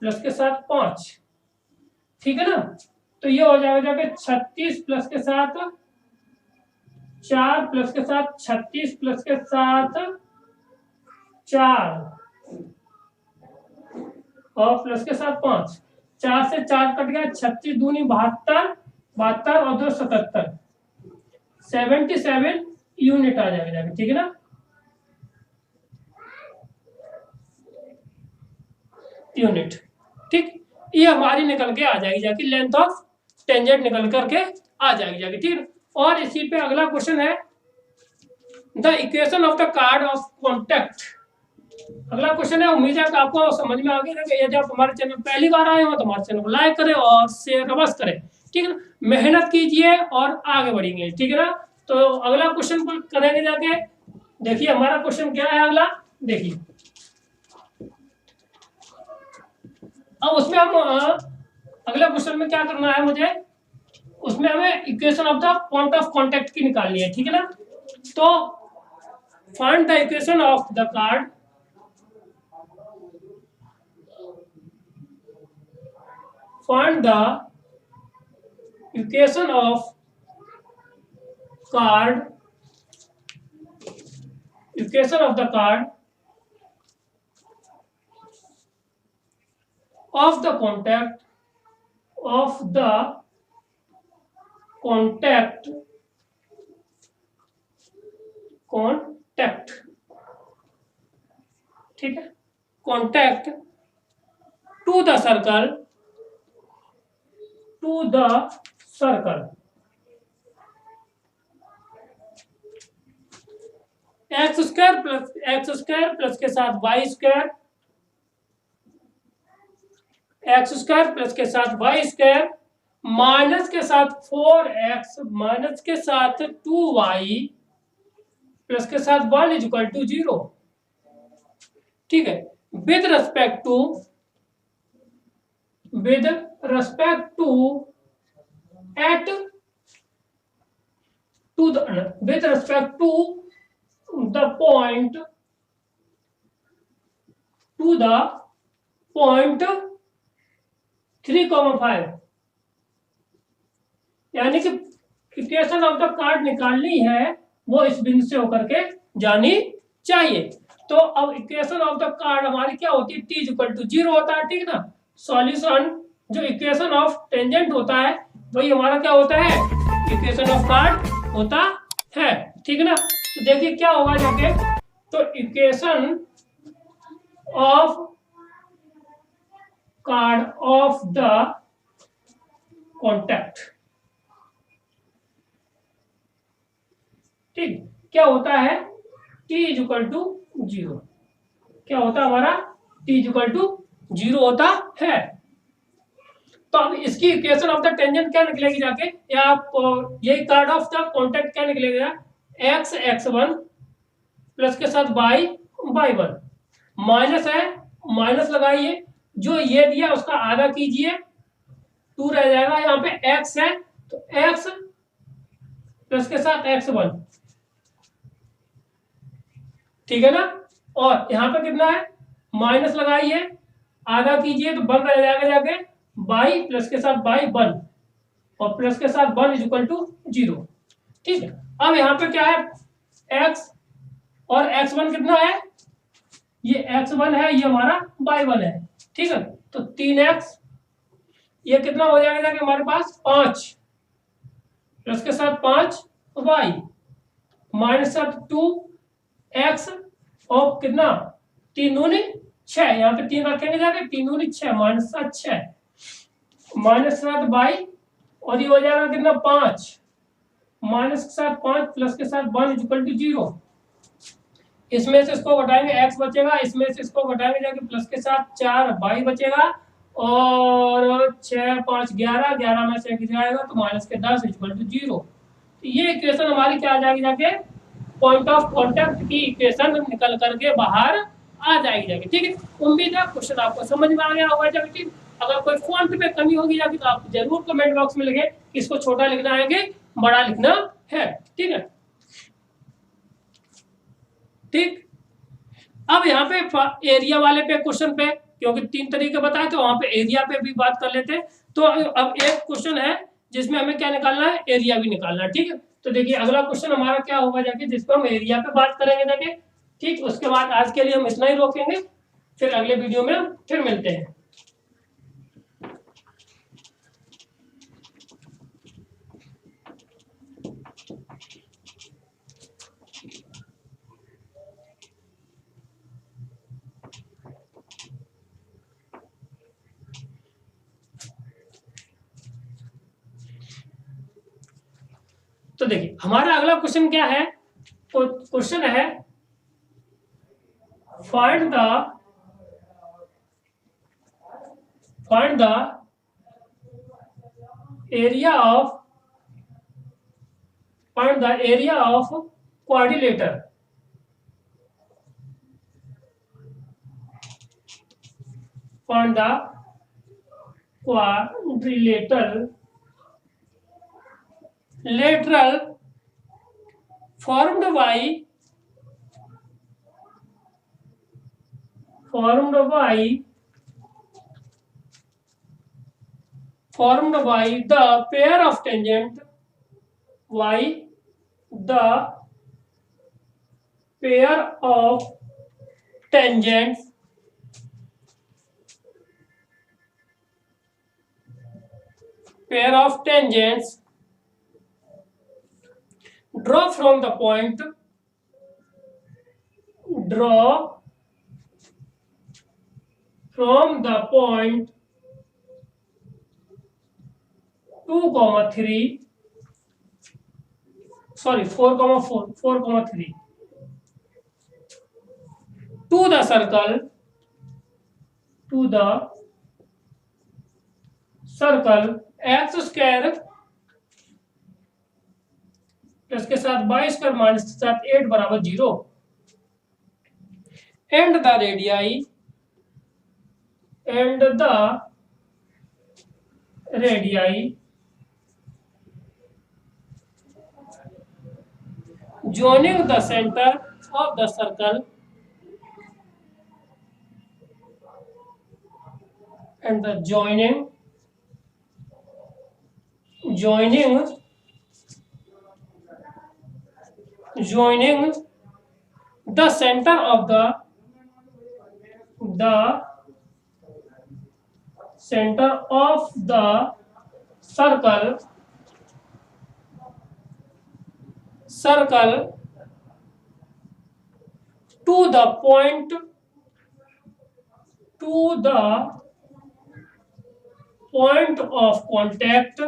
प्लस के साथ 5, ठीक है ना। तो ये हो जाएगा जाके 36 प्लस के साथ 4 प्लस के साथ 36 प्लस के साथ 4 और प्लस के साथ 5, 4 से 4 कट गया, 36 दूनी 72, 72 और 2 77, 77 यूनिट आ जाएगा जाके, ठीक है ना। यूनिट, ठीक। ये हमारी निकल के आ जाएगी जाके लेंथ ऑफ टेंजेंट निकल करके आ जाएगी जाके, ठीक। और इसी पे अगला क्वेश्चन है the equation of the card of contact. अगला क्वेश्चन है, उम्मीद है कि आपको समझ में आ गया कि यदि आप हमारे चैनल पहली बार आए हो तो हमारे चैनल को लाइक करें और शेयर अवश्य करें, ठीक है ना। मेहनत कीजिए और आगे बढ़ेंगे, ठीक है ना। तो अगला क्वेश्चन करेंगे जाके, देखिए हमारा क्वेश्चन क्या है अगला, देखिए। अब उसमें हम अगले क्वेश्चन में क्या करना है मुझे, उसमें हमें equation of the point of contact की निकालनी है, ठीक है ना। तो find the equation of the chord, find the equation of chord, equation of the chord of the contact ठीक है, contact to the circle x square plus के साथ y square, x square plus के साथ वाई स्क्वायर माइनस के साथ 4x minus के साथ 2y प्लस के साथ 1 इज इक्वल टू 0, ठीक है। With respect to at to the with respect to the point to the point 3,5, यानी कि इक्वेशन ऑफ द कार्ड निकालनी है वो इस बिंदु से होकर के जानी चाहिए। तो अब इक्वेशन ऑफ द कार्ड हमारी क्या होती है, t इक्वल टू 0 होता है, ठीक ना। सॉल्यूशन जो इक्वेशन ऑफ टेंजेंट होता है वही हमारा क्या होता है, इक्वेशन ऑफ कार्ड होता है, ठीक ना। तो देखिए क्या होगा जाके, तो equation of card of the contact, ठीक, क्या होता है, t इज इक्वल टू 0, क्या होता है हमारा, t इज इक्वल टू 0 होता है। तो अब इसकी इक्वेशन ऑफ द टेंजेंट क्या निकलेगी जाके, या आप यही कार्ड ऑफ द कॉन्टैक्ट क्या निकलेगा, x x1 प्लस के साथ y y1, माइनस है, माइनस लगाइए, जो ये दिया उसका आधा कीजिए, 2 रह जाएगा, यहाँ पे x है तो x प्लस के साथ x1, ठीक है ना। और यहाँ पे कितना है, माइनस लगाइए, आधा कीजिए तो 1 रह जाएगा जाके, बाई प्लस के साथ बाई 1 और प्लस के साथ 1 इज इक्वल टू 0, ठीक है। अब यहाँ पे क्या है, x और x1 कितना है, ये x1 है, ये हमारा y1 है, ठीक है। तो 3x, ये कितना हो जाएगा कि हमारे पास 5 प्लस के साथ 5y माइनस साथ 2x और कितना, 3 दूनी 6, यहाँ पे 3 रखेंगे जाके, 3 दूनी 6 माइनस 7 6 माइनस 7 बाई, और ये हो जाएगा कितना 5 माइनस के साथ 5 प्लस के साथ 1 इज इक्वल टू 0। इसमें से इसको घटाएंगे x बचेगा, इसमें से इसको घटाएंगे जाके प्लस के साथ 4 y बचेगा, और 6 5 11, 11 में से जाएगा तो माइनस के 10 इक्वल टू 0। तो ये इक्वेशन हमारी क्या आ जाएगी जाके, पॉइंट ऑफ कांटेक्ट की इक्वेशन निकल करके बाहर आ जाएगी जाके, ठीक है। उम्मीद है क्वेश्चन आपको समझ में आ गया होगा जाके, ठीक। अगर कोई फॉन्ट पे कमी होगी जाके तो आप जरूर कमेंट बॉक्स में लिखें कि इसको छोटा लिखना है कि बड़ा लिखना है, ठीक है, ठीक। अब यहाँ पे एरिया वाले पे क्वेश्चन पे, क्योंकि 3 तरीके बताए तो वहां पे एरिया पे भी बात कर लेते हैं। तो अब एक क्वेश्चन है जिसमें हमें क्या निकालना है, एरिया भी निकालना है, ठीक है। तो देखिए अगला क्वेश्चन हमारा क्या होगा जाके, जिसको हम एरिया पे बात करेंगे जाके, ठीक। उसके बाद आज के लिए हम इतना ही रोकेंगे, फिर अगले वीडियो में फिर मिलते हैं। तो देखिए हमारा अगला क्वेश्चन क्या है, क्वेश्चन है find the area of quadrilateral, find the quadrilateral lateral formed by the pair of tangent tangents draw from the point 2,3 sorry 4,3 to the circle x square plus के साथ 22 पर माइनस के साथ 8 बराबर 0 and the radii joining the center of the circle and the joining the centre of the center of the circle to the point of contact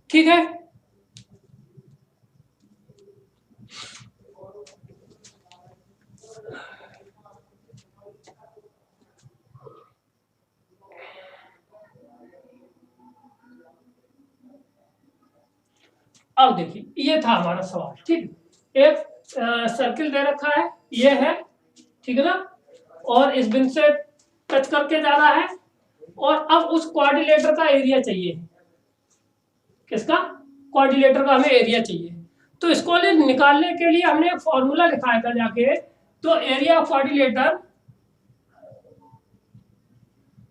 ठीक है। अब देखिए ये था हमारा सवाल, ठीक। एक सर्किल दे रखा है, ये है, ठीक है ना, और इस बिंदु से टच करके जा रहा है, और अब उस क्वाड्रिलेटर का एरिया चाहिए। किसका? क्वाड्रिलेटर का हमें एरिया चाहिए। तो इसको निकालने के लिए हमने एक फॉर्मूला लिखा था जाके, तो एरिया ऑफ क्वाड्रिलेटर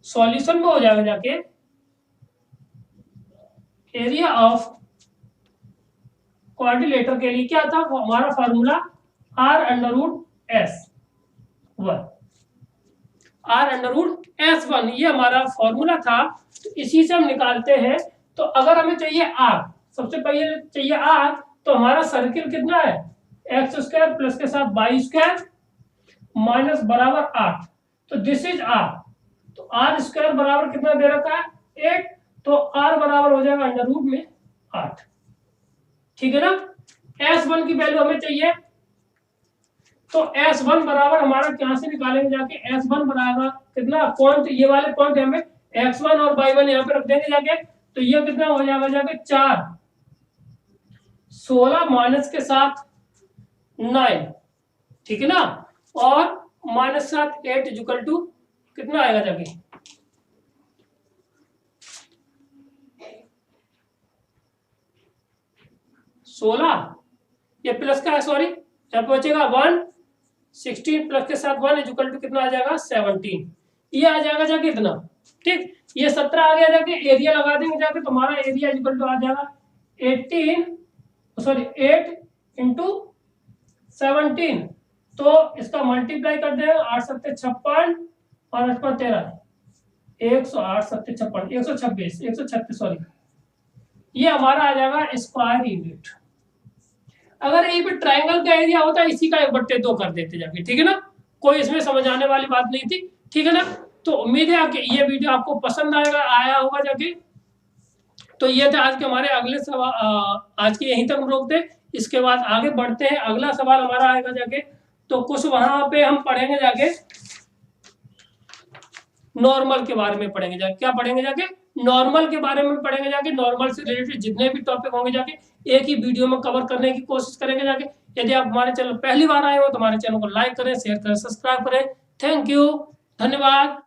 सॉल्यूशन में हो जाएगा जाके, एरिया ऑफ क्वाड्रिलेटर के लिए क्या था हमारा फॉर्मूला, r√s1 ये हमारा फॉर्मूला था। तो इसी से हम निकालते हैं। तो अगर हमें चाहिए r, सबसे पहले चाहिए r, तो हमारा सर्किल कितना है, x² प्लस के साथ y² माइनस बराबर 8। तो दिस इज r। तो r² बराबर कितना दे रखा है, 8। तो r बराबर हो जाएगा अंडर रूट में 8, ठीक है ना। S1 की वैल्यू हमें चाहिए, तो S1 बराबर हमारा क्या से निकालेंगे जाके, S1 बराबर कितना, पॉइंट ये वाले पॉइंट हमें x1 और y1 यहाँ पे रख देंगे जाके। तो ये कितना हो जाएगा जाके 4, 16 माइनस के साथ 9, ठीक है ना, और माइनस के साथ 8 इक्वल टू कितना आएगा जाके 16, ये प्लस का है, सॉरी, यहाँ पहुंचेगा 1, 16 प्लस के साथ 1 इक्वल टू कितना आ जाएगा 17। ये आ जाएगा जाके इतना, ठीक। ये 17 आ गया जाके, एरिया लगा देंगे जाके, तो हमारा एरिया इक्वल टू आ जाएगा 8 इंटू 17। तो इसका मल्टीप्लाई कर देंगे, 8 7 56 और 8 13, 108 7 56 126 136, सॉरी, ये हमारा आ जाएगा स्क्वायर यूनिट। अगर यही पे ट्रायंगल का एरिया होता है, इसी का 1/2 कर देते जाके, ठीक है ना। कोई इसमें समझ आने वाली बात नहीं थी, ठीक है ना। तो उम्मीद है कि ये वीडियो आपको पसंद आया होगा जाके। तो ये थे आज के हमारे अगले सवाल, आज के यहीं तक हम रोकते, इसके बाद आगे बढ़ते हैं। अगला सवाल हमारा आएगा जाके, तो कुछ वहां पे हम पढ़ेंगे जाके, नॉर्मल के बारे में पढ़ेंगे जाके। क्या पढ़ेंगे जाके, नॉर्मल के बारे में पढ़ेंगे जाके। नॉर्मल से रिलेटेड जितने भी टॉपिक होंगे जाके एक ही वीडियो में कवर करने की कोशिश करेंगे जाके। यदि आप हमारे चैनल पहली बार आए हो तो हमारे चैनल को लाइक करें, शेयर करें, सब्सक्राइब करें। थैंक यू, धन्यवाद।